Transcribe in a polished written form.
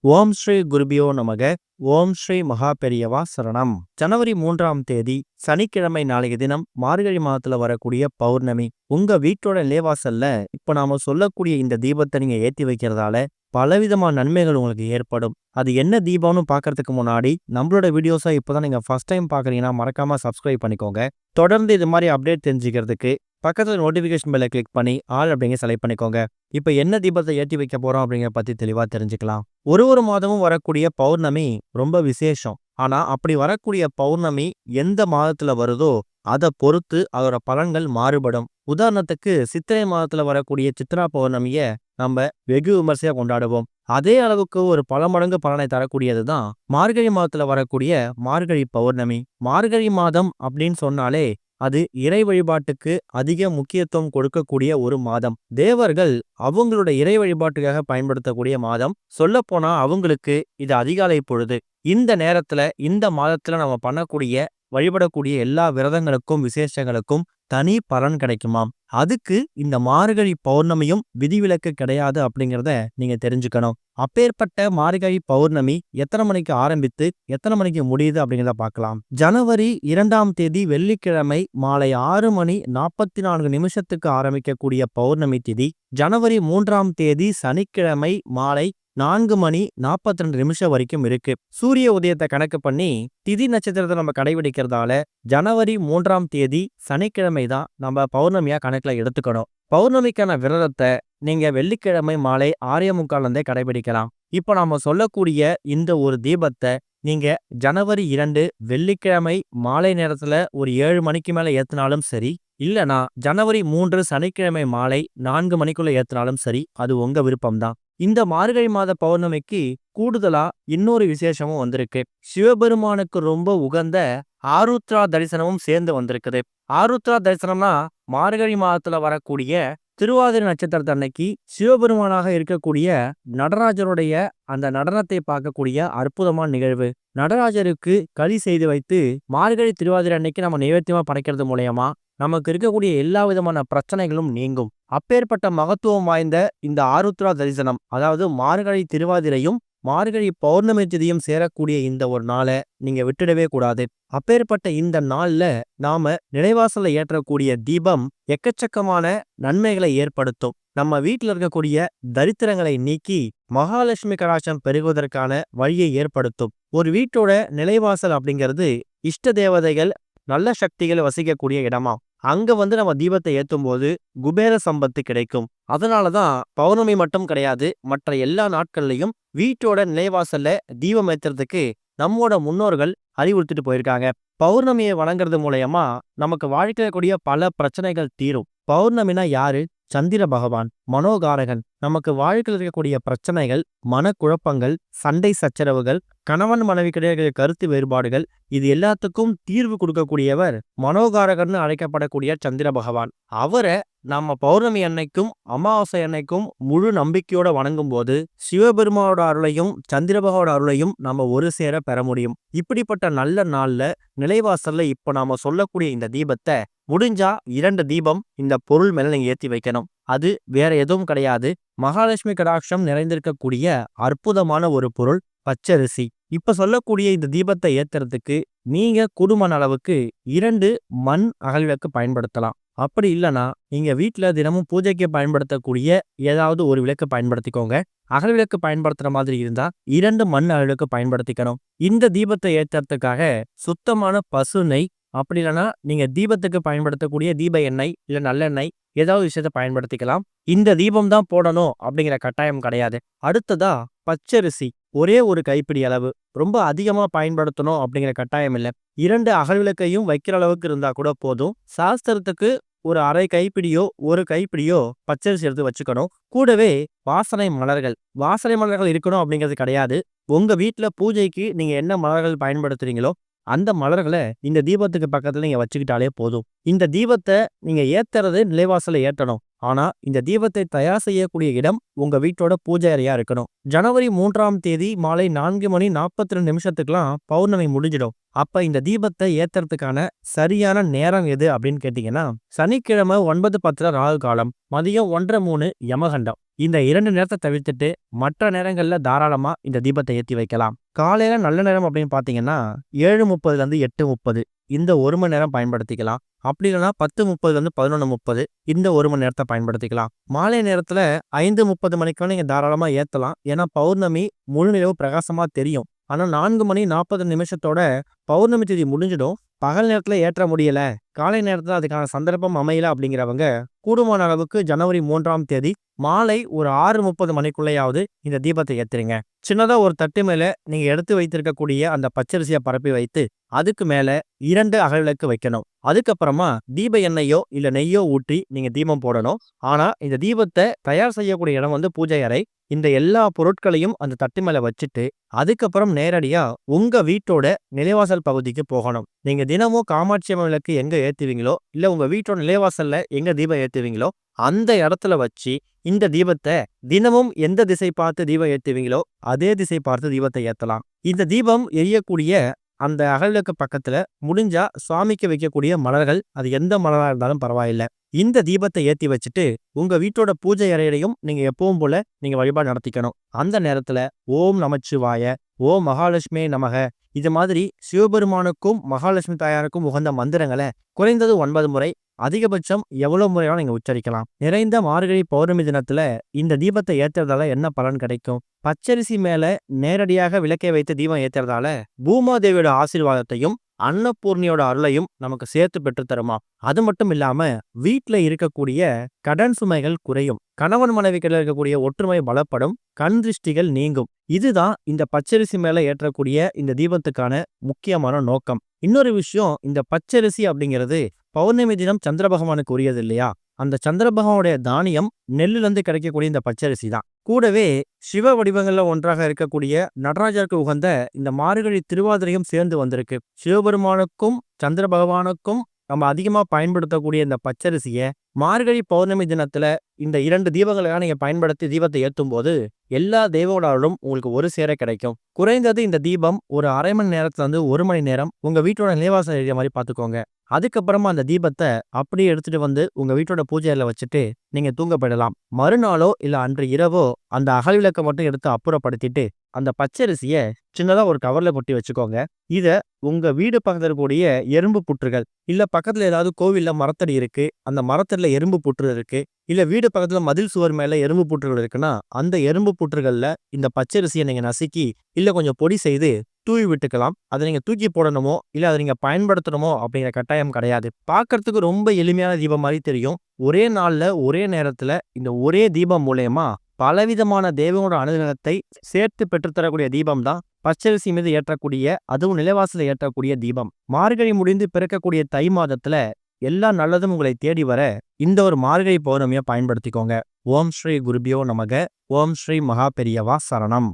ஓம் ஸ்ரீ குருபியோ நமக. ஓம் ஸ்ரீ மகா பெரியவா சரணம். ஜனவரி 3ஆம் தேதி சனிக்கிழமை நாளைய தினம் மார்கழி மாதத்துல வரக்கூடிய பௌர்ணமி. உங்க வீட்டோட நிலைவாசல்ல இப்ப நாம சொல்லக்கூடிய இந்த தீபத்தை நீங்க ஏத்தி வைக்கிறதால பலவிதமான நன்மைகள் உங்களுக்கு ஏற்படும். அது என்ன தீபம்னு பார்க்கறதுக்கு முன்னாடி நம்மளோட வீடியோஸை இப்போதான் நீங்க ஃபர்ஸ்ட் டைம் பார்க்குறீங்கன்னா மறக்காம சப்ஸ்கிரைப் பண்ணிக்கோங்க. தொடர்ந்து இது மாதிரி அப்டேட் தெரிஞ்சுக்கிறதுக்கு பக்கத்துல நோட்டிஃபிகேஷன் பெல்லை கிளிக் பண்ணி ஆல் அப்படிங்க செலக்ட் பண்ணிக்கோங்க. இப்போ என்ன தீபத்தை ஏற்றி வைக்க போறோம் அப்படிங்கிற பத்தி தெளிவா தெரிஞ்சுக்கலாம். ஒரு மாதமும் வரக்கூடிய பௌர்ணமி ரொம்ப விசேஷம். ஆனா அப்படி வரக்கூடிய பௌர்ணமி எந்த மாதத்துல வருதோ அதை பொறுத்து அதோட பலன்கள் மாறுபடும். உதாரணத்துக்கு சித்திரை மாதத்துல வரக்கூடிய சித்ரா பௌர்ணமிய நம்ம வெகு விமர்சையா கொண்டாடுவோம். அதே அளவுக்கு ஒரு பல மடங்கு பலனை தரக்கூடியதுதான் மார்கழி மாதத்துல வரக்கூடிய மார்கழி பௌர்ணமி. மார்கழி மாதம் அப்படின்னு சொன்னாலே அது இறை வழிபாட்டுக்கு அதிக முக்கியத்துவம் கொடுக்கக்கூடிய ஒரு மாதம். தேவர்கள் அவங்களோட இறை வழிபாட்டுக்காக பயன்படுத்தக்கூடிய மாதம். சொல்ல போனா அவங்களுக்கு இது அதிகாலை பொழுது. இந்த நேரத்துல இந்த மாதத்துல நம்ம பண்ணக்கூடிய வழிபடக்கூடிய எல்லா விரதங்களுக்கும் விசேஷங்களுக்கும் தனி பலன் கிடைக்குமாம். அதுக்கு இந்த மார்கழி பௌர்ணமியும் விதிவிலக்கு கிடையாது அப்படிங்கிறத நீங்க தெரிஞ்சுக்கணும். அப்பேற்பட்ட மார்கழி பௌர்ணமி எத்தனை மணிக்கு ஆரம்பித்து எத்தனை மணிக்கு முடியுது அப்படிங்கிறத பார்க்கலாம். ஜனவரி 2ஆம் தேதி வெள்ளிக்கிழமை மாலை 6:44 ஆரம்பிக்கக்கூடிய பௌர்ணமி திதி ஜனவரி 3ஆம் தேதி சனிக்கிழமை மாலை 4:42 வரைக்கும் இருக்கு. சூரிய உதயத்தை கணக்கு பண்ணி திதி நட்சத்திரத்தை நம்ம கடைபிடிக்கிறதால ஜனவரி 3ஆம் தேதி சனிக்கிழமை தான் நம்ம பௌர்ணமியா கணக்குல எடுத்துக்கணும். பௌர்ணமிக்கான விரதத்தை நீங்க வெள்ளிக்கிழமை மாலை 6:45 கடைபிடிக்கலாம். இப்போ நாம சொல்லக்கூடிய இந்த ஒரு தீபத்தை நீங்க ஜனவரி 2 வெள்ளிக்கிழமை மாலை நேரத்துல ஒரு 7 மணிக்கு மேல ஏத்தினாலும் சரி, இல்லனா ஜனவரி 3 சனிக்கிழமை மாலை 4 மணிக்குள்ள ஏத்தினாலும் சரி, அது உங்க விருப்பம்தான். இந்த மார்கழி மாத பௌர்ணமிக்கு கூடுதலா இன்னொரு விசேஷமும் வந்திருக்கு. சிவபெருமானுக்கு ரொம்ப உகந்த ஆருத்ரா தரிசனமும் சேர்ந்து வந்திருக்குது. ஆருத்ரா தரிசனம்னா மார்கழி மாதத்துல வரக்கூடிய திருவாதிரை நட்சத்திரத்து அன்னைக்கு சிவபெருமானாக இருக்கக்கூடிய நடராஜருடைய அந்த நடனத்தை பார்க்கக்கூடிய அற்புதமான நிகழ்வு. நடராஜருக்கு களி செய்து வைத்து மார்கழி திருவாதிரை அன்னைக்கு நம்ம நைவேத்தியமா படைக்கிறது மூலயமா நமக்கு இருக்கக்கூடிய எல்லா விதமான பிரச்சனைகளும் நீங்கும். அப்பேற்பட்ட மகத்துவம் வாய்ந்த இந்த ஆருத்ரா தரிசனம், அதாவது மார்கழி திருவாதிரையும் மார்கழி பௌர்ணமி திதியும் சேரக்கூடிய இந்த ஒரு நாளை நீங்க விட்டுடவே கூடாது. அப்பேற்பட்ட இந்த நாள்ல நாம நிலைவாசல்ல ஏற்றக்கூடிய தீபம் எக்கச்சக்கமான நன்மைகளை ஏற்படுத்தும். நம்ம வீட்டில் இருக்கக்கூடிய தரித்திரங்களை நீக்கி மகாலட்சுமி கடாட்சம் பெருகுவதற்கான வழியை ஏற்படுத்தும். ஒரு வீட்டோட நிலைவாசல் அப்படிங்கிறது இஷ்ட தேவதைகள் நல்ல சக்திகள் வசிக்கக்கூடிய இடமா. அங்க நம்ம தீபத்தை ஏற்றும் போது குபேர சம்பத்து கிடைக்கும். அதனாலதான் பௌர்ணமி மட்டும் கிடையாது, மற்ற எல்லா நாட்கள்லையும் வீட்டோட நிலைவாசல்ல தீபம் ஏற்றுறதுக்கு நம்மோட முன்னோர்கள் அறிவுறுத்திட்டு போயிருக்காங்க. பௌர்ணமியை வணங்குறது மூலயமா நமக்கு வாழ்க்கையில கூடிய பல பிரச்சனைகள் தீரும். பௌர்ணமினா யாரு? சந்திர பகவான், மனோகாரகன். நமக்கு வாழ்க்கையில் இருக்கக்கூடிய பிரச்சனைகள், மனக்குழப்பங்கள், சண்டை சச்சரவுகள், கணவன் மனைவிக்கிடையே கருத்து வேறுபாடுகள், இது எல்லாத்துக்கும் தீர்வு கொடுக்கக்கூடியவர் மனோகாரகர்னு அழைக்கப்படக்கூடிய சந்திர பகவான். அவரை நம்ம பௌர்ணமி அன்னைக்கும் அமாவாசை அன்னைக்கும் முழு நம்பிக்கையோட வணங்கும் போது சிவபெருமானோட அருளையும் சந்திரபகவோட அருளையும் நம்ம ஒரு சேர பெற முடியும். இப்படிப்பட்ட நல்ல நாள்ல நிலைவாசல்ல இப்ப நாம சொல்லக்கூடிய இந்த தீபத்தை முடிஞ்சா 2 தீபம் இந்த பொருள் மேல நீங்க ஏத்தி வைக்கணும். அது வேற எதுவும் கிடையாது, மகாலட்சுமி கடாட்சம் நிறைந்திருக்கக்கூடிய அற்புதமான ஒரு பொருள் பச்சரிசி. இப்ப சொல்லக்கூடிய இந்த தீபத்தை ஏத்துறதுக்கு நீங்க குடும்ப அளவுக்கு 2 மண் அகல்விளக்கு பயன்படுத்தலாம். அப்படி இல்லைன்னா நீங்க வீட்டுல தினமும் பூஜைக்கு பயன்படுத்தக்கூடிய ஏதாவது ஒரு விளக்கு பயன்படுத்திக்கோங்க. அகல் விளக்கு பயன்படுத்துற மாதிரி இருந்தா 2 மண் அகல்விளக்கு பயன்படுத்திக்கணும். இந்த தீபத்தை ஏத்துறதுக்காக சுத்தமான பசு நெய், அப்படி இல்லைன்னா நீங்க தீபத்துக்கு பயன்படுத்தக்கூடிய தீப எண்ணெய் இல்ல நல்லெண்ணெய் ஏதாவது விஷயத்த பயன்படுத்திக்கலாம். இந்த தீபம் தான் போடணும் அப்படிங்கிற கட்டாயம் கிடையாது. அடுத்ததா பச்சரிசி ஒரே ஒரு கைப்பிடி அளவு, ரொம்ப அதிகமா பயன்படுத்தணும் அப்படிங்கிற கட்டாயம் இல்லை. 2 அகல் விளக்கையும் வைக்கிற அளவுக்கு இருந்தா கூட போதும். சாஸ்திரத்துக்கு ஒரு அரை கைப்பிடியோ 1 கைப்பிடியோ பச்சரிசி எடுத்து வச்சுக்கணும். கூடவே வாசனை மலர்கள் இருக்கணும் அப்படிங்கிறது கிடையாது. உங்க வீட்டுல பூஜைக்கு நீங்க என்ன மலர்கள் பயன்படுத்துறீங்களோ அந்த மலர்களை இந்த தீபத்துக்கு பக்கத்துல நீங்க வச்சுக்கிட்டாலே போதும். இந்த தீபத்தை நீங்க ஏத்துறது நிலைவாசல ஏற்றணும். ஆனா இந்த தீபத்தை தயார் செய்யக்கூடிய இடம் உங்க வீட்டோட பூஜை அறையா இருக்கணும். ஜனவரி 3ஆம் தேதி மாலை 4:42 பௌர்ணமி முடிஞ்சிடும். அப்ப இந்த தீபத்தை ஏத்துறதுக்கான சரியான நேரம் எது அப்படின்னு கேட்டீங்கன்னா, சனிக்கிழமை 9:10 ராகு காலம், மதியம் 1:03 யமகண்டம். இந்த 2 நேரத்த தவிர்த்துட்டு மற்ற நேரங்கள்ல தாராளமா இந்த தீபத்த ஏத்தி வைக்கலாம். காலையில நல்ல நேரம் அப்படின்னு பார்த்தீங்கன்னா, 7:30லேருந்து 8:30 இந்த 1 மணி நேரம் பயன்படுத்திக்கலாம். அப்படி இல்லன்னா 10:30லேருந்து 11:30 இந்த 1 மணி நேரத்த பயன்படுத்திக்கலாம். மாலை நேரத்துல 5:30 மணிக்கு நீங்க தாராளமா ஏத்தலாம். ஏன்னா பௌர்ணமி முழு நிலவு பிரகாசமா தெரியும். ஆனா 4 மணி 40 நிமிஷத்தோட பௌர்ணமி திதி முடிஞ்சிடும். பகல் நேரத்துல ஏற்ற முடியல, காலை நேரத்துல அதுக்கான சந்தர்ப்பம் அமையல அப்படிங்கிறவங்க கூடுமான அளவுக்கு ஜனவரி 3ஆம் தேதி மாலை ஒரு 6:30 மணிக்குள்ளேயாவது இந்த தீபத்தை ஏத்துறீங்க. சின்னதா ஒரு தட்டு மேல நீங்க எடுத்து வைத்திருக்கக்கூடிய அந்த பச்சரிசியை பரப்பி வைத்து அதுக்கு மேல 2 அகல் விளக்கு வைக்கணும். அதுக்கப்புறமா தீப எண்ணெயோ இல்ல நெய்யோ ஊற்றி நீங்க தீபம் போடணும். ஆனா இந்த தீபத்தை தயார் செய்யக்கூடிய இடம் பூஜை அறை. இந்த எல்லா பொருட்களையும் அந்த தட்டு மேல வச்சுட்டு அதுக்கப்புறம் நேரடியா உங்க வீட்டோட நிலைவாசல் பகுதிக்கு போகணும். நீங்க தினமும் காமாட்சி அம்மன் விளக்கு எங்க ஏத்துவீங்களோ இல்ல உங்க வீட்டோட நிலைவாசல்ல எங்க தீபம் ஏத்துவீங்களோ அந்த இடத்துல வச்சு இந்த தீபத்தை தினமும் எந்த திசை பார்த்து தீபம் ஏத்துவீங்களோ அதே திசை பார்த்து தீபத்தை ஏத்தலாம். இந்த தீபம் எரியக்கூடிய அந்த அகலுக்கு பக்கத்துல முடிஞ்சா சுவாமிக்கு வைக்கக்கூடிய மலர்கள், அது எந்த மலரா இருந்தாலும் பரவாயில்ல, இந்த தீபத்தை ஏத்தி வச்சுட்டு உங்க வீட்டோட பூஜை அறையிலையும் நீங்க எப்பவும் போல நீங்க வழிபாடு நடத்திக்கணும். அந்த நேரத்துல ஓம் நமச்சிவாய, ஓம் மகாலட்சுமி நமக, இது மாதிரி சிவபெருமானுக்கும் மகாலட்சுமி தாயாருக்கும் உகந்த மந்திரங்களை குறைந்தது 9 முறை, அதிகபட்சம் எவ்வளவு முறையாலும் நீங்க உச்சரிக்கலாம். நிறைந்த மார்கழி பௌர்ணமி தினத்துல இந்த தீபத்தை ஏத்துறதால என்ன பலன் கிடைக்கும்? பச்சரிசி மேல நேரடியாக விளக்கை வைத்து தீபம் ஏத்துறதால பூமாதேவியோட ஆசீர்வாதத்தையும் அன்னபூர்ணியோட அருளையும் நமக்கு சேர்த்து பெற்று தருமா. அது மட்டும் இல்லாம வீட்டுல இருக்கக்கூடிய கடன் சுமைகள் குறையும், கணவன் மனைவிக்கிட்ட இருக்கக்கூடிய ஒற்றுமை பலப்படும், கண் திருஷ்டிகள் நீங்கும். இதுதான் இந்த பச்சரிசி மேல ஏற்றக்கூடிய இந்த தீபத்துக்கான முக்கியமான நோக்கம். இன்னொரு விஷயம், இந்த பச்சரிசி அப்படிங்கிறது பௌர்ணமி தினம் சந்திர பகவானுக்கு உரியது இல்லையா? அந்த சந்திர பகவானுடைய தானியம் நெல்லுல இருந்து கிடைக்கக்கூடிய இந்த பச்சரிசி தான். கூடவே சிவ வடிவங்கள்ல ஒன்றாக இருக்கக்கூடிய நடராஜருக்கு உகந்த இந்த மார்கழி திருவாதிரையும் சேர்ந்து வந்திருக்கு. சிவபெருமானுக்கும் சந்திர பகவானுக்கும் நம்ம அதிகமா பயன்படுத்தக்கூடிய இந்த பச்சரிசிய மார்கழி பௌர்ணமி தினத்துல இந்த 2 தீபங்களாக நீங்க பயன்படுத்தி தீபத்தை ஏற்றும் போது எல்லா தெய்வங்களாலும் உங்களுக்கு ஒரு சேர கிடைக்கும். குறைந்தது இந்த தீபம் ஒரு அரை மணி நேரத்துல இருந்து 1 மணி நேரம் உங்க வீட்டோட நிலைவாசல் ஏரியா மாதிரி பாத்துக்கோங்க. அதுக்கப்புறமா அந்த தீபத்தை அப்படியே எடுத்துட்டு வந்து உங்க வீட்டோட பூஜையில வச்சுட்டு நீங்க தூங்க போயிடலாம். மறுநாளோ இல்ல அன்று இரவோ அந்த அகல் விளக்கை மட்டும் எடுத்து அப்புறப்படுத்திட்டு அந்த பச்சரிசிய சின்னதா ஒரு கவர்ல கொட்டி வச்சுக்கோங்க. இத உங்க வீடு பக்கத்துல இருக்கக்கூடிய எறும்பு புற்றுகள், இல்ல பக்கத்துல ஏதாவது கோவில்ல மரத்தடி இருக்கு, அந்த மரத்தடியில எறும்பு புற்று இருக்கு, இல்ல வீடு பக்கத்துல மதில் சுவர் மேல எறும்பு புற்றுகள் இருக்குன்னா அந்த எறும்பு புற்றுகள்ல இந்த பச்சரிசியை நீங்க நசுக்கி இல்ல கொஞ்சம் பொடி செய்து தூவி விட்டுக்கலாம். அதை நீங்க தூக்கி போடணுமோ இல்ல அதை நீங்க பயன்படுத்தணுமோ அப்படிங்கிற கட்டாயம் கிடையாது. பார்க்கறதுக்கு ரொம்ப எளிமையான தீபம் மாதிரி தெரியும். ஒரே நாள்ல ஒரே நேரத்துல இந்த ஒரே தீபம் மூலயமா பலவிதமான தெய்வங்களோட அனுகிரகத்தை சேர்த்து பெற்றுத்தரக்கூடிய தீபம் தான் பச்சரிசி மீது ஏற்றக்கூடிய, அதுவும் நிலைவாசல ஏற்றக்கூடிய தீபம். மார்கழி முடிந்து பிறக்கக்கூடிய தை மாதத்துல எல்லா நல்லதும் உங்களை தேடி வர இந்த ஒரு மார்கழி பௌர்ணமியை பயன்படுத்திக்கோங்க. ஓம் ஸ்ரீ குருபியோ நமக. ஓம் ஸ்ரீ மகா பெரியவா சரணம்.